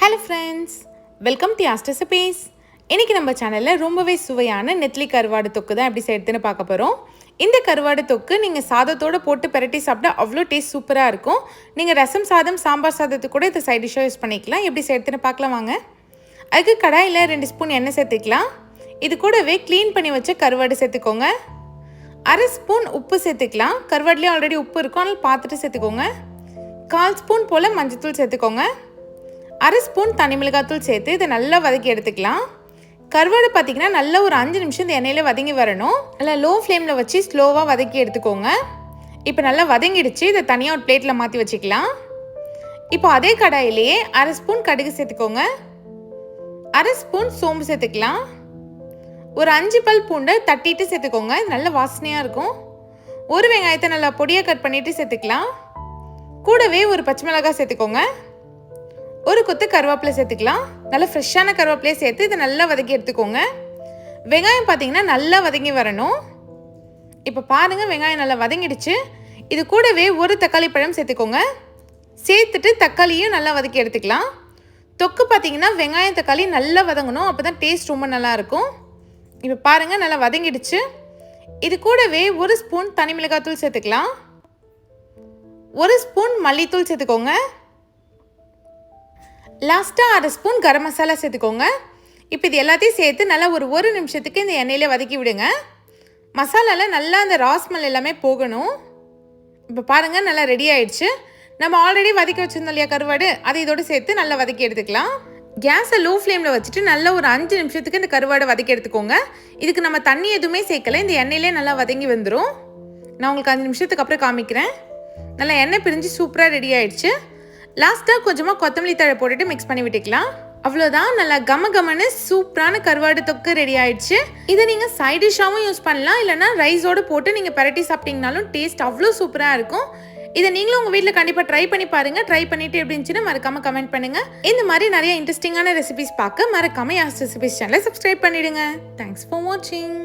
Hello friends, welcome to Aster recipes. இன்றைக்கி நம்ம சேனலில் ரொம்பவே சுவையான நெத்திலி கருவாடு தொக்கு தான் எப்படி செய்யறதுன்னு பார்க்க போகிறோம். இந்த கருவாடு தொக்கு நீங்கள் சாதத்தோடு போட்டு பெரட்டி சாப்பிட்டா அவ்வளோ டேஸ்ட் சூப்பராக இருக்கும். நீங்கள் ரசம் சாதம், சாம்பார் சாதத்துக்கு கூட இதை சைட் டிஷ்ஷாக யூஸ் பண்ணிக்கலாம். எப்படி செய்யறதுன்னு பார்க்கலாம் வாங்க. அதுக்கு கடாயில் 2 ஸ்பூன் எண்ணெய் சேர்த்துக்கலாம். இது கூடவே க்ளீன் பண்ணி வச்ச கருவாடு சேர்த்துக்கோங்க. 1/2 ஸ்பூன் உப்பு சேர்த்துக்கலாம். கருவாடுலேயே ஆல்ரெடி உப்பு இருக்கும், அதனால் பார்த்துட்டு சேர்த்துக்கோங்க. 1/4 ஸ்பூன் போல் மஞ்சத்தூள் சேர்த்துக்கோங்க. 1/2 ஸ்பூன் தனி மிளகாத்தூள் சேர்த்து இதை நல்லா வதக்கி எடுத்துக்கலாம். கருவாடு பார்த்திங்கன்னா நல்லா ஒரு 5 நிமிஷம் இந்த எண்ணெயில் வதங்கி வரணும். நல்லா லோ ஃப்ளேமில் வச்சு ஸ்லோவாக வதக்கி எடுத்துக்கோங்க. இப்போ நல்லா வதங்கிடுச்சு. இதை தனியாக ஒரு பிளேட்டில் மாற்றி வச்சுக்கலாம். இப்போ அதே கடாயிலேயே 1/2 ஸ்பூன் கடுகு சேர்த்துக்கோங்க. 1/2 ஸ்பூன் சோம்பு சேர்த்துக்கலாம். ஒரு 5 பல் பூண்டை தட்டிட்டு சேர்த்துக்கோங்க. இது நல்ல வாசனையாக இருக்கும். ஒரு வெங்காயத்தை நல்லா பொடியாக கட் பண்ணிவிட்டு சேர்த்துக்கலாம். கூடவே ஒரு பச்சை மிளகாய் சேர்த்துக்கோங்க. ஒரு கொத்து கருவேப்பிலை சேர்த்துக்கலாம். நல்லா ஃப்ரெஷ்ஷான கருவேப்பிலையை சேர்த்து இதை நல்லா வதக்கி எடுத்துக்கோங்க. வெங்காயம் பார்த்தீங்கன்னா நல்லா வதங்கி வரணும். இப்போ பாருங்கள், வெங்காயம் நல்லா வதங்கிடுச்சு. இது கூடவே ஒரு தக்காளி பழம் சேர்த்துக்கோங்க. சேர்த்துட்டு தக்காளியும் நல்லா வதக்கி எடுத்துக்கலாம். தொக்கு பார்த்தீங்கன்னா வெங்காயம் தக்காளி நல்லா வதங்கணும், அப்போ தான் டேஸ்ட் ரொம்ப நல்லாயிருக்கும். இப்போ பாருங்கள், நல்லா வதங்கிடுச்சு. இது கூடவே 1 ஸ்பூன் தனி மிளகாத்தூள் சேர்த்துக்கலாம். 1 ஸ்பூன் மல்லித்தூள் சேர்த்துக்கோங்க. லாஸ்ட்டாக 1/2 ஸ்பூன் கரம் மசாலா சேர்த்துக்கோங்க. இப்போ இது எல்லாத்தையும் சேர்த்து நல்லா ஒரு நிமிஷத்துக்கு இந்த எண்ணெயிலே வதக்கி விடுங்க. மசாலாவில் நல்லா அந்த ராஸ்மல் எல்லாமே போகணும். இப்போ பாருங்கள், நல்லா ரெடி ஆயிடுச்சு. நம்ம ஆல்ரெடி வதக்கி வச்சுருந்தோம் இல்லையா கருவாடு, அதை இதோடு சேர்த்து நல்லா வதக்கி எடுத்துக்கலாம். கேஸை லோ ஃப்ளேமில் வச்சுட்டு நல்லா ஒரு 5 நிமிஷத்துக்கு இந்த கருவாடை வதக்கி எடுத்துக்கோங்க. இதுக்கு நம்ம தண்ணி எதுவுமே சேர்க்கலை, இந்த எண்ணெயிலே நல்லா வதங்கி வந்துடும். நான் உங்களுக்கு 5 நிமிஷத்துக்கு அப்புறம் காமிக்கிறேன். நல்லா எண்ணெய் பிரிஞ்சு சூப்பராக ரெடி ஆயிடுச்சு. லாஸ்ட்டாக கொஞ்சமாக கொத்தமல்லி தழை போட்டுட்டு மிக்ஸ் பண்ணி விட்டுக்கலாம். அவ்வளோதான், நல்லா கமன்னு சூப்பரான கருவாடு தொக்கு ரெடி ஆயிடுச்சு. இதை நீங்கள் சைட் டிஷ்ஷாகவும் யூஸ் பண்ணலாம், இல்லைனா ரைஸோடு போட்டு நீங்கள் பரட்டி சாப்பிட்டீங்கனாலும் டேஸ்ட் அவ்வளோ சூப்பராக இருக்கும். இதை நீங்களும் உங்கள் வீட்டில் கண்டிப்பாக ட்ரை பண்ணி பாருங்கள். ட்ரை பண்ணிவிட்டு எப்படி இருந்துச்சுன்னு மறக்காமல் கமெண்ட் பண்ணுங்கள். இந்த மாதிரி நிறைய இன்ட்ரெஸ்டிங்கான ரெசிபிஸ் பார்க்க மறக்காமல் ஆஸ்டர் ரெசிபிஸ் சேனலை சப்ஸ்கிரைப் பண்ணிவிடுங்க. தேங்க்ஸ் ஃபார் வாட்சிங்.